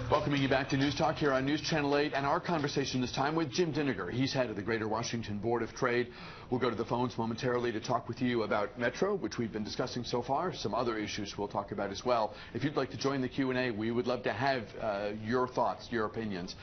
Welcoming you back to News Talk here on News Channel 8, and our conversation this time with Jim Dinniger. He's head of the Greater Washington Board of Trade. We'll go to the phones momentarily to talk with you about Metro, which we've been discussing so far, some other issues we'll talk about as well. If you'd like to join the Q&A, we would love to have your thoughts, your opinions.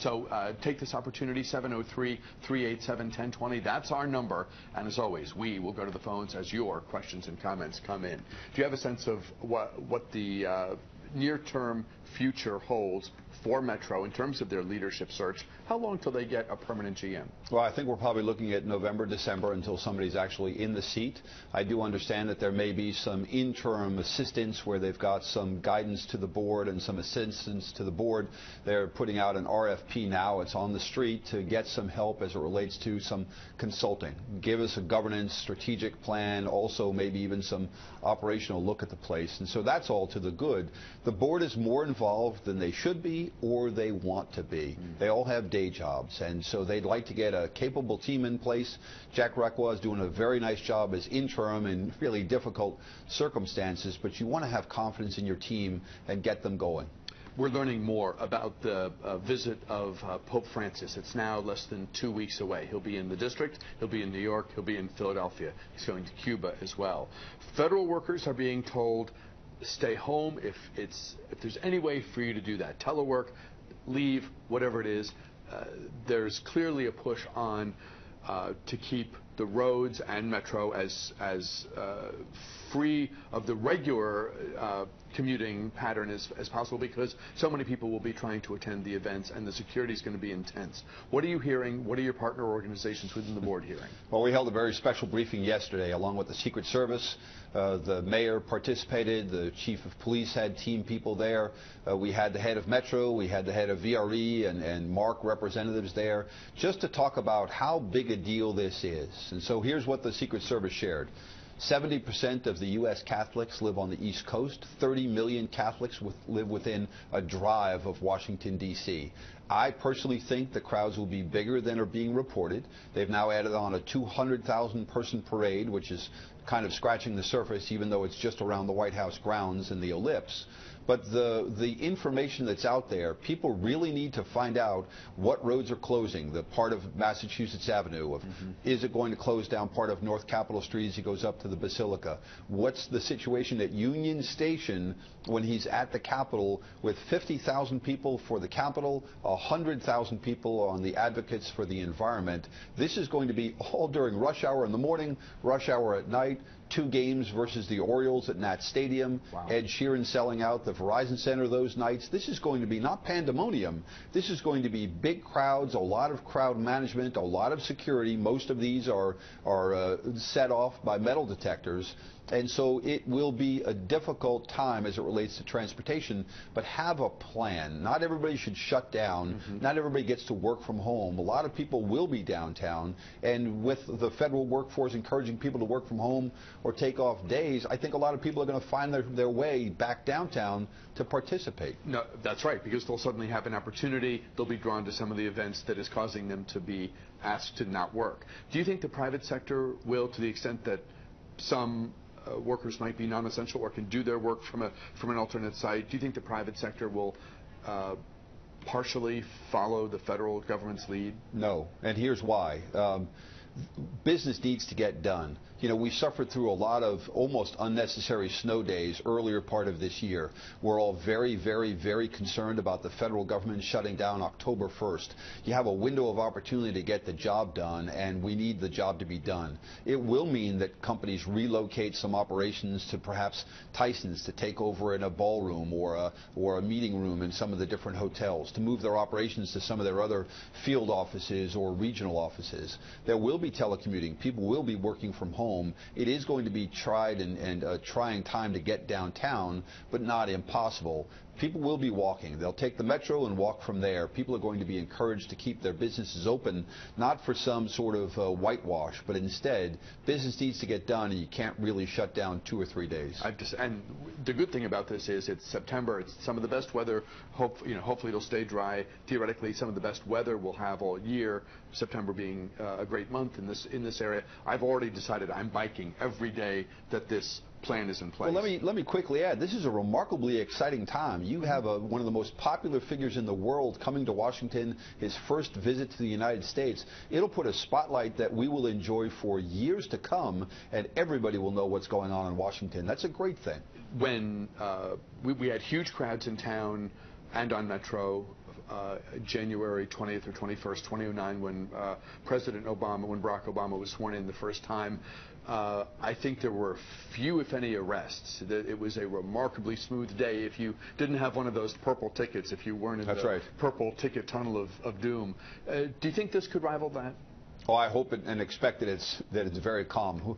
So take this opportunity, 703-387-1020. That's our number. And as always, we will go to the phones as your questions and comments come in. Do you have a sense of what the near-term future holds for Metro in terms of their leadership search? How long till they get a permanent GM? Well, I think we're probably looking at November, December until somebody's actually in the seat. I do understand that there may be some interim assistance where they've got some guidance to the board and some assistance to the board. They're putting out an RFP now. It's on the street to get some help as it relates to some consulting. Give us a governance strategic plan, also maybe even some operational look at the place. And so that's all to the good. The board is more involved than they should be or they want to be. They all have day jobs, and so they'd like to get a capable team in place. Jack Requa is doing a very nice job as interim in really difficult circumstances, but you want to have confidence in your team and get them going. We're learning more about the visit of Pope Francis. It's now less than 2 weeks away. He'll be in the district, he'll be in New York, he'll be in Philadelphia. He's going to Cuba as well. Federal workers are being told, stay home if there's any way for you to do that. Telework, leave, whatever it is. There's clearly a push on to keep the roads and Metro as free of the regular commuting pattern as possible, because so many people will be trying to attend the events and the security is going to be intense. What are you hearing? What are your partner organizations within the board hearing? Well, we held a very special briefing yesterday along with the Secret Service. The mayor participated, the chief of police had team people there. We had the head of Metro, we had the head of VRE and MARC representatives there just to talk about how big a deal this is. And so here's what the Secret Service shared. 70% of the U.S. Catholics live on the East Coast. 30 million Catholics live within a drive of Washington, D.C. I personally think the crowds will be bigger than are being reported. They've now added on a 200,000 person parade, which is kind of scratching the surface, even though it's just around the White House grounds and the ellipse. But the information that's out there, people really need to find out what roads are closing. The part of Massachusetts Avenue, is it going to close down part of North Capitol Street as he goes up to the Basilica? What's the situation at Union Station when he's at the Capitol with 50,000 people for the Capitol, 100,000 people on the advocates for the environment? This is going to be all during rush hour in the morning, rush hour at night. 2 games versus the Orioles at Nat Stadium. Wow. Ed Sheeran selling out the Verizon Center those nights. This is going to be not pandemonium. This is going to be big crowds, a lot of crowd management, a lot of security. Most of these are set off by metal detectors. And so it will be a difficult time as it relates to transportation, but have a plan. Not everybody should shut down. Not everybody gets to work from home. A lot of people will be downtown, and with the federal workforce encouraging people to work from home or take off days, I think a lot of people are going to find their way back downtown to participate. No, that's right, because they'll suddenly have an opportunity. They'll be drawn to some of the events that is causing them to be asked to not work. Do you think the private sector will, to the extent that some workers might be non-essential or can do their work from an alternate site, do you think the private sector will partially follow the federal government's lead? No, and here's why. Business needs to get done. You know, we suffered through a lot of almost unnecessary snow days earlier part of this year. We're all very, very, very concerned about the federal government shutting down October 1st. You have a window of opportunity to get the job done, and we need the job to be done. It will mean that companies relocate some operations to perhaps Tyson's to take over in a ballroom or a meeting room in some of the different hotels, to move their operations to some of their other field offices or regional offices. There will be telecommuting. People will be working from home. It is going to be tried and a trying time to get downtown, but not impossible. People will be walking. They'll take the Metro and walk from there. People are going to be encouraged to keep their businesses open, not for some sort of whitewash, but instead, business needs to get done, and you can't really shut down 2 or 3 days. And the good thing about this is it's September. It's some of the best weather. Hopefully it'll stay dry. Theoretically, some of the best weather we'll have all year. September being a great month month in this area. I've already decided I'm biking every day that this plan is in place. Well, let me quickly add, this is a remarkably exciting time. You have one of the most popular figures in the world coming to Washington, his first visit to the United States. It'll put a spotlight that we will enjoy for years to come, and everybody will know what's going on in Washington. That's a great thing. When we had huge crowds in town and on Metro, January 20th or 21st, 2009, when Barack Obama was sworn in the first time, I think there were few, if any, arrests. It was a remarkably smooth day. If you didn't have one of those purple tickets, if you weren't in the purple ticket tunnel of doom. Do you think this could rival that? Oh, I hope and expect that it's very calm. Who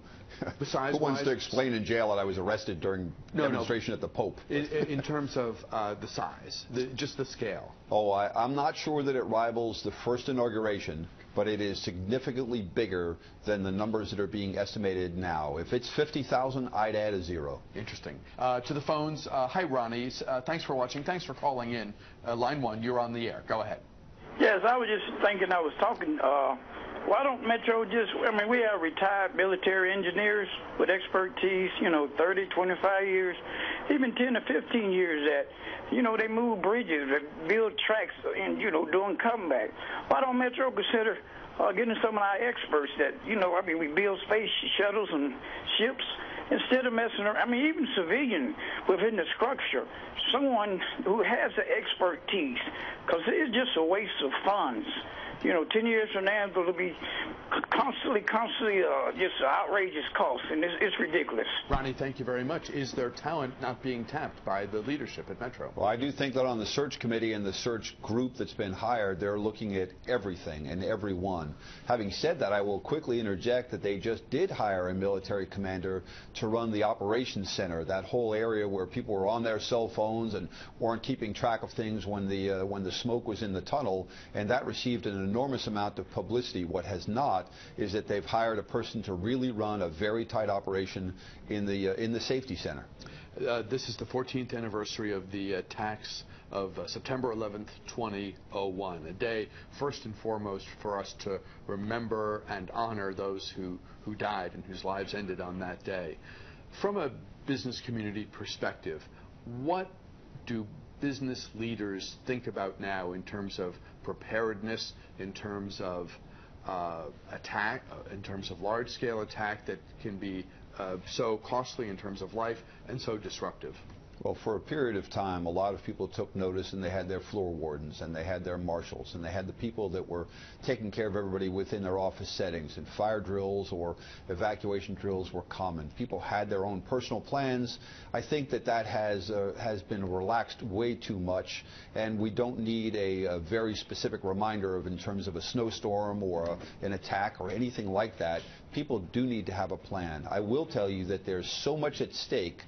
wants to explain in jail that I was arrested during demonstration at the Pope? In terms of the size, just the scale. Oh, I'm not sure that it rivals the first inauguration, but it is significantly bigger than the numbers that are being estimated now. If it's 50,000, I'd add a zero. Interesting. To the phones. Hi, Ronnie. Thanks for watching. Thanks for calling in. Line 1, you're on the air. Go ahead. Yes, I was just thinking, I was talking, why don't Metro we have retired military engineers with expertise, 30, 25 years, even 10 to 15 years that, they move bridges, they build tracks, and, doing comeback. Why don't Metro consider getting some of our experts that, we build space shuttles and ships instead of messing around, even civilian within the structure, someone who has the expertise, because it's just a waste of funds. 10 years from now, it'll be constantly just outrageous costs, and it's ridiculous. Ronnie, thank you very much. Is there talent not being tapped by the leadership at Metro? Well, I do think that on the search committee and the search group that's been hired, they're looking at everything and everyone. Having said that, I will quickly interject that they just did hire a military commander to run the operations center, that whole area where people were on their cell phones and weren't keeping track of things when the smoke was in the tunnel, and that received an enormous amount of publicity. What has not is that they've hired a person to really run a very tight operation in the safety center. This is the 14th anniversary of the attacks of September 11th, 2001, a day first and foremost for us to remember and honor those who died and whose lives ended on that day. From a business community perspective, what do business leaders think about now in terms of preparedness, in terms of attack, in terms of large-scale attack that can be so costly in terms of life and so disruptive? Well, for a period of time, a lot of people took notice, and they had their floor wardens, and they had their marshals, and they had the people that were taking care of everybody within their office settings, and fire drills or evacuation drills were common. People had their own personal plans. I think that has been relaxed way too much, and we don't need a very specific reminder in terms of a snowstorm or an attack or anything like that. People do need to have a plan. I will tell you that there's so much at stake.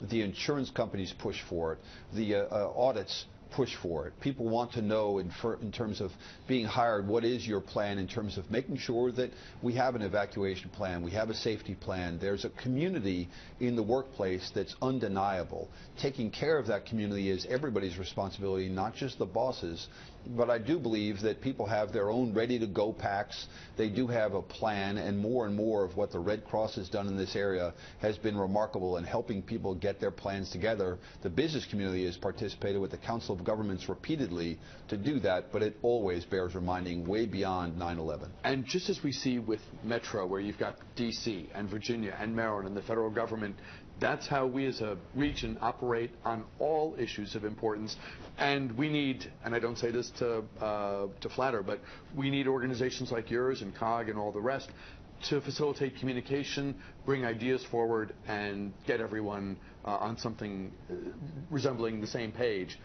The insurance companies push for it. The audits push for it. People want to know in terms of being hired, what is your plan in terms of making sure that we have an evacuation plan, we have a safety plan. There's a community in the workplace that's undeniable. Taking care of that community is everybody's responsibility, not just the bosses. But I do believe that people have their own ready-to-go packs. They do have a plan, and more of what the Red Cross has done in this area has been remarkable in helping people get their plans together. The business community has participated with the Council of Governments repeatedly to do that, but it always bears reminding way beyond 9/11. And just as we see with Metro, where you've got D.C. and Virginia and Maryland and the federal government, that's how we as a region operate on all issues of importance. And we need, and I don't say this to flatter, but we need organizations like yours and COG and all the rest to facilitate communication, bring ideas forward, and get everyone on something resembling the same page,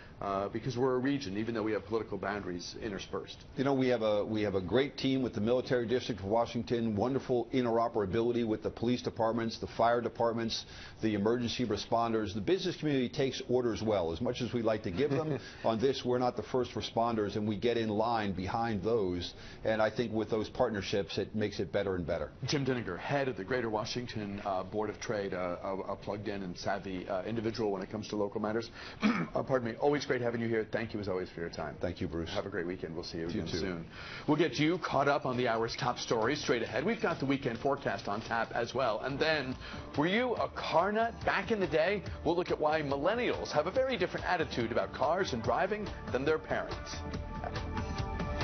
because we're a region, even though we have political boundaries interspersed. You know, we have a great team with the Military District of Washington, wonderful interoperability with the police departments, the fire departments, the emergency responders. The business community takes orders well, as much as we like to give them. On this, we're not the first responders, and we get in line behind those. And I think with those partnerships, it makes it better and better. Jim Dinninger, head of the Greater Washington Washington Board of Trade, a plugged-in and savvy individual when it comes to local matters. Pardon me. Always great having you here. Thank you, as always, for your time. Thank you, Bruce. Have a great weekend. We'll see you again too. soon. We'll get you caught up on the hour's top stories straight ahead. We've got the weekend forecast on tap as well. And then, were you a car nut back in the day? We'll look at why millennials have a very different attitude about cars and driving than their parents.